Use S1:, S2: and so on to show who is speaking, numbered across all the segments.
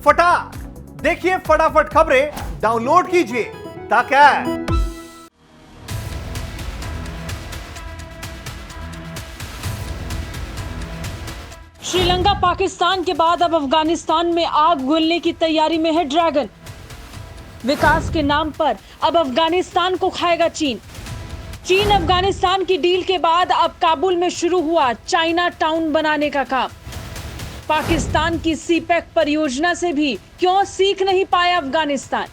S1: फटाक। देखिए फटाफट खबरें डाउनलोड कीजिए तक ऐप।
S2: श्रीलंका पाकिस्तान के बाद अब अफगानिस्तान में आग उगलने की तैयारी में है ड्रैगन। विकास के नाम पर अब अफगानिस्तान को खाएगा चीन। चीन अफगानिस्तान की डील के बाद अब काबुल में शुरू हुआ चाइना टाउन बनाने का काम। पाकिस्तान की सीपैक परियोजना से भी क्यों सीख नहीं पाया अफगानिस्तान?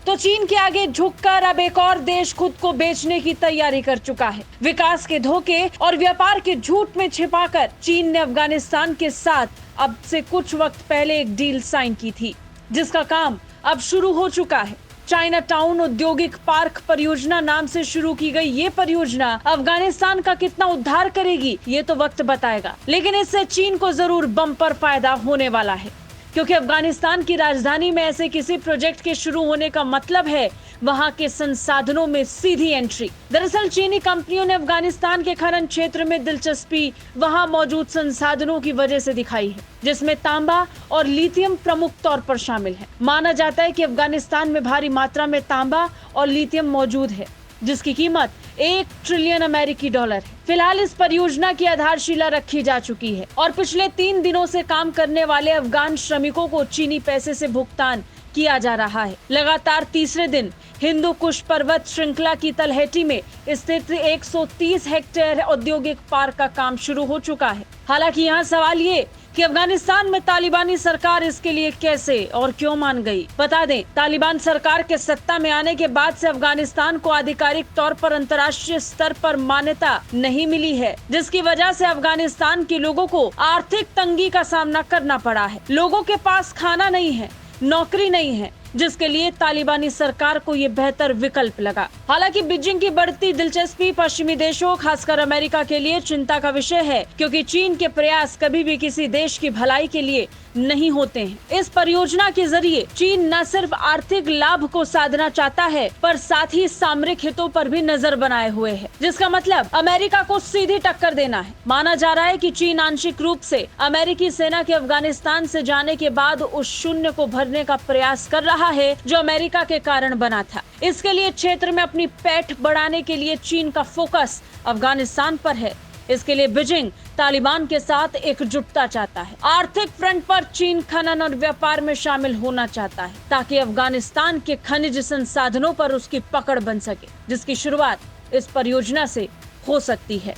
S2: तो चीन के आगे झुककर अब एक और देश खुद को बेचने की तैयारी कर चुका है। विकास के धोखे और व्यापार के झूठ में छिपाकर चीन ने अफगानिस्तान के साथ अब से कुछ वक्त पहले एक डील साइन की थी, जिसका काम अब शुरू हो चुका है। चाइना टाउन औद्योगिक पार्क परियोजना नाम से शुरू की गई ये परियोजना अफगानिस्तान का कितना उद्धार करेगी ये तो वक्त बताएगा, लेकिन इससे चीन को जरूर बम्पर फायदा होने वाला है, क्योंकि अफगानिस्तान की राजधानी में ऐसे किसी प्रोजेक्ट के शुरू होने का मतलब है वहां के संसाधनों में सीधी एंट्री। दरअसल चीनी कंपनियों ने अफगानिस्तान के खनन क्षेत्र में दिलचस्पी वहां मौजूद संसाधनों की वजह से दिखाई है, जिसमें तांबा और लिथियम प्रमुख तौर पर शामिल है। माना जाता है कि अफगानिस्तान में भारी मात्रा में तांबा और लिथियम मौजूद है, जिसकी कीमत 1 ट्रिलियन अमेरिकी डॉलर है। फिलहाल इस परियोजना की आधारशिला रखी जा चुकी है और पिछले 3 दिनों से काम करने वाले अफगान श्रमिकों को चीनी पैसे से भुगतान किया जा रहा है। लगातार तीसरे दिन हिंदू कुश पर्वत श्रृंखला की तलहटी में स्थित 130 हेक्टेयर औद्योगिक पार्क का काम शुरू हो चुका है। हालांकि यहाँ सवाल ये कि अफगानिस्तान में तालिबानी सरकार इसके लिए कैसे और क्यों मान गई। बता दें, तालिबान सरकार के सत्ता में आने के बाद से अफगानिस्तान को आधिकारिक तौर पर अंतर्राष्ट्रीय स्तर पर मान्यता नहीं मिली है, जिसकी वजह से अफगानिस्तान के लोगों को आर्थिक तंगी का सामना करना पड़ा है। लोगों के पास खाना नहीं है, नौकरी नहीं है, जिसके लिए तालिबानी सरकार को ये बेहतर विकल्प लगा। हालांकि बीजिंग की बढ़ती दिलचस्पी पश्चिमी देशों खासकर अमेरिका के लिए चिंता का विषय है, क्योंकि चीन के प्रयास कभी भी किसी देश की भलाई के लिए नहीं होते हैं। इस परियोजना के जरिए चीन न सिर्फ आर्थिक लाभ को साधना चाहता है, पर साथ ही सामरिक हितों पर भी नजर बनाए हुए है, जिसका मतलब अमेरिका को सीधी टक्कर देना है। माना जा रहा है कि चीन आंशिक रूप से अमेरिकी सेना के अफगानिस्तान से जाने के बाद उस शून्य को भरने का प्रयास कर रहा है जो अमेरिका के कारण बना था। इसके लिए क्षेत्र में अपनी पैठ बढ़ाने के लिए चीन का फोकस अफगानिस्तान पर है। इसके लिए बीजिंग तालिबान के साथ एकजुटता चाहता है। आर्थिक फ्रंट पर चीन खनन और व्यापार में शामिल होना चाहता है, ताकि अफगानिस्तान के खनिज संसाधनों पर उसकी पकड़ बन सके, जिसकी शुरुआत इस परियोजना से हो सकती है।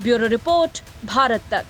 S2: ब्यूरो रिपोर्ट, भारत तक।